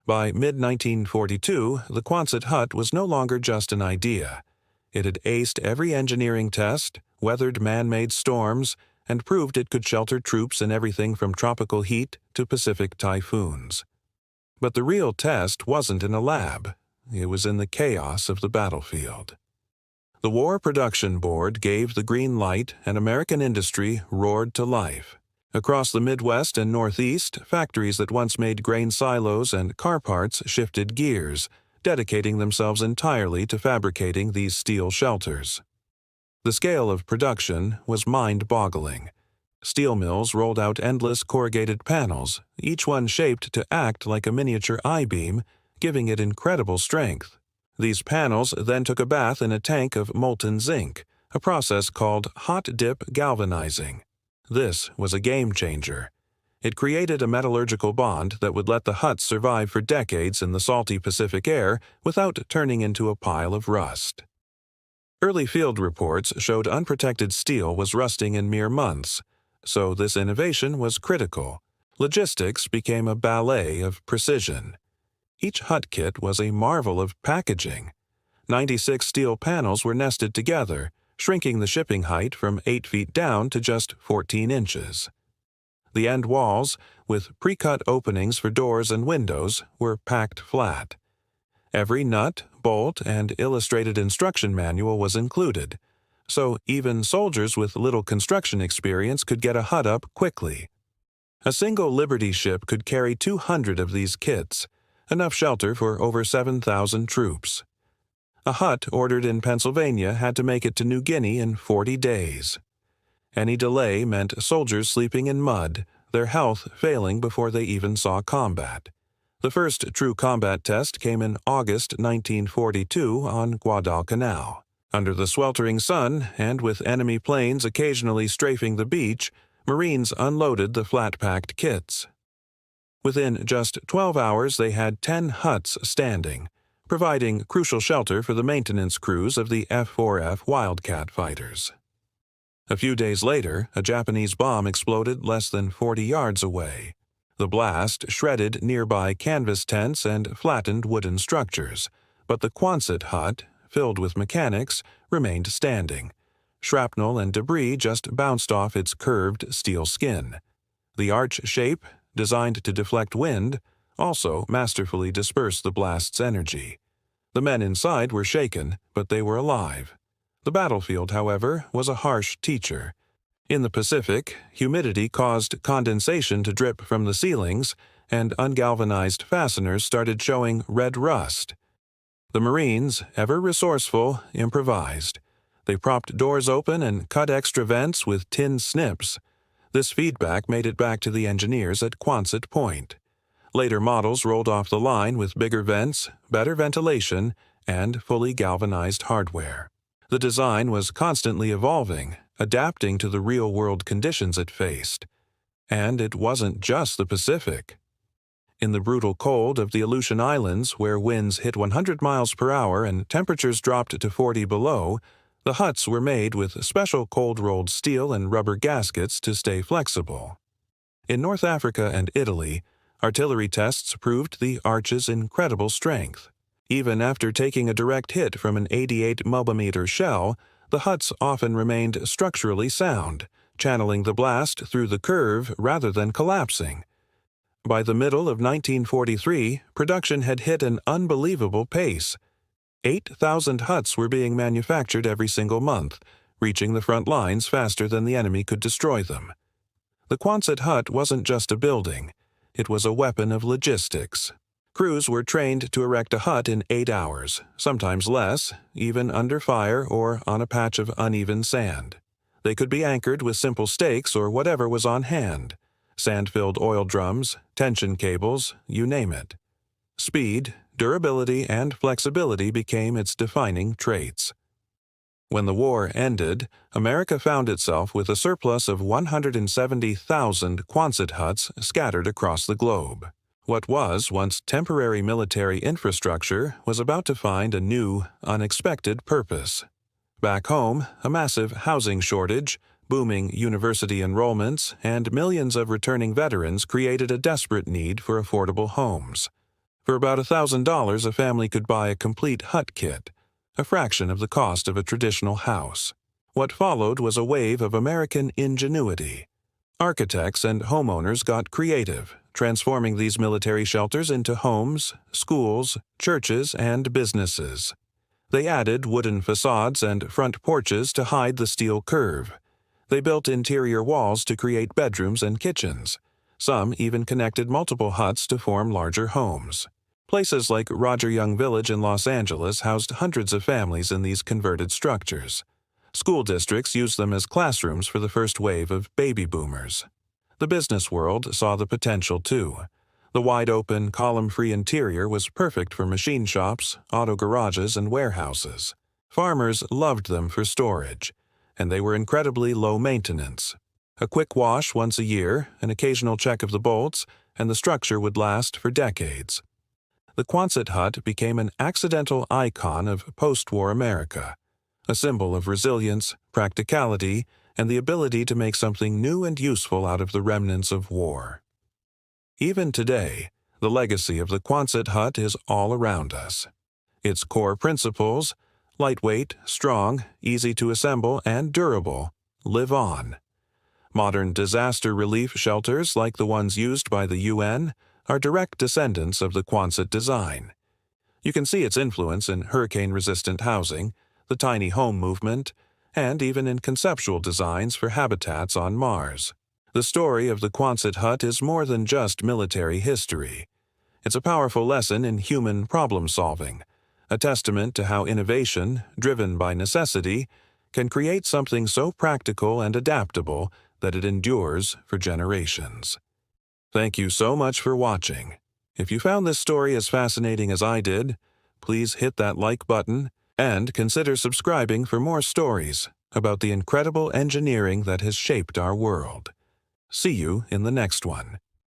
By mid-1942, the Quonset Hut was no longer just an idea. It had aced every engineering test, weathered man-made storms, and proved it could shelter troops in everything from tropical heat to Pacific typhoons. But the real test wasn't in a lab. It was in the chaos of the battlefield. The War Production Board gave the green light, and American industry roared to life. Across the Midwest and Northeast, factories that once made grain silos and car parts shifted gears, dedicating themselves entirely to fabricating these steel shelters. The scale of production was mind-boggling. Steel mills rolled out endless corrugated panels, each one shaped to act like a miniature I-beam, giving it incredible strength. These panels then took a bath in a tank of molten zinc, a process called hot dip galvanizing. This was a game-changer. It created a metallurgical bond that would let the huts survive for decades in the salty Pacific air without turning into a pile of rust. Early field reports showed unprotected steel was rusting in mere months, so this innovation was critical. Logistics became a ballet of precision. Each hut kit was a marvel of packaging. 96 steel panels were nested together, shrinking the shipping height from 8 feet down to just 14 inches. The end walls, with pre-cut openings for doors and windows, were packed flat. Every nut, bolt, and illustrated instruction manual was included, so even soldiers with little construction experience could get a hut up quickly. A single Liberty ship could carry 200 of these kits, enough shelter for over 7,000 troops. A hut ordered in Pennsylvania had to make it to New Guinea in 40 days. Any delay meant soldiers sleeping in mud, their health failing before they even saw combat. The first true combat test came in August 1942 on Guadalcanal. Under the sweltering sun, and with enemy planes occasionally strafing the beach, Marines unloaded the flat-packed kits. Within just 12 hours, they had 10 huts standing, providing crucial shelter for the maintenance crews of the F-4F Wildcat fighters. A few days later, a Japanese bomb exploded less than 40 yards away. The blast shredded nearby canvas tents and flattened wooden structures, but the Quonset Hut, filled with mechanics, remained standing. Shrapnel and debris just bounced off its curved steel skin. The arch shape, designed to deflect wind, also masterfully dispersed the blast's energy. The men inside were shaken, but they were alive. The battlefield, however, was a harsh teacher. In the Pacific, humidity caused condensation to drip from the ceilings, and ungalvanized fasteners started showing red rust. The Marines, ever resourceful, improvised. They propped doors open and cut extra vents with tin snips. This feedback made it back to the engineers at Quonset Point. Later models rolled off the line with bigger vents, better ventilation, and fully galvanized hardware. The design was constantly evolving, adapting to the real-world conditions it faced. And it wasn't just the Pacific. In the brutal cold of the Aleutian Islands, where winds hit 100 miles per hour and temperatures dropped to 40 below, the huts were made with special cold-rolled steel and rubber gaskets to stay flexible. In North Africa and Italy, artillery tests proved the arch's incredible strength. Even after taking a direct hit from an 88-millimeter shell, the huts often remained structurally sound, channeling the blast through the curve rather than collapsing. By the middle of 1943, production had hit an unbelievable pace. 8,000 huts were being manufactured every single month, reaching the front lines faster than the enemy could destroy them. The Quonset Hut wasn't just a building. It was a weapon of logistics. Crews were trained to erect a hut in 8 hours, sometimes less, even under fire or on a patch of uneven sand. They could be anchored with simple stakes or whatever was on hand. Sand-filled oil drums, tension cables, you name it. Speed, durability, and flexibility became its defining traits. When the war ended, America found itself with a surplus of 170,000 Quonset huts scattered across the globe. What was once temporary military infrastructure was about to find a new, unexpected purpose. Back home, a massive housing shortage, booming university enrollments, and millions of returning veterans created a desperate need for affordable homes. For about $1,000, a family could buy a complete hut kit, a fraction of the cost of a traditional house. What followed was a wave of American ingenuity. Architects and homeowners got creative, transforming these military shelters into homes, schools, churches, and businesses. They added wooden facades and front porches to hide the steel curve. They built interior walls to create bedrooms and kitchens. Some even connected multiple huts to form larger homes. Places like Roger Young Village in Los Angeles housed hundreds of families in these converted structures. School districts used them as classrooms for the first wave of baby boomers. The business world saw the potential too. The wide-open, column-free interior was perfect for machine shops, auto garages, and warehouses. Farmers loved them for storage, and they were incredibly low maintenance. A quick wash once a year, an occasional check of the bolts, and the structure would last for decades. The Quonset Hut became an accidental icon of post-war America, a symbol of resilience, practicality, and the ability to make something new and useful out of the remnants of war. Even today, the legacy of the Quonset Hut is all around us. Its core principles, lightweight, strong, easy to assemble, and durable, live on. Modern disaster relief shelters like the ones used by the UN are direct descendants of the Quonset design. You can see its influence in hurricane-resistant housing, the tiny home movement, and even in conceptual designs for habitats on Mars. The story of the Quonset Hut is more than just military history. It's a powerful lesson in human problem-solving, a testament to how innovation, driven by necessity, can create something so practical and adaptable that it endures for generations. Thank you so much for watching. If you found this story as fascinating as I did, please hit that like button and consider subscribing for more stories about the incredible engineering that has shaped our world. See you in the next one.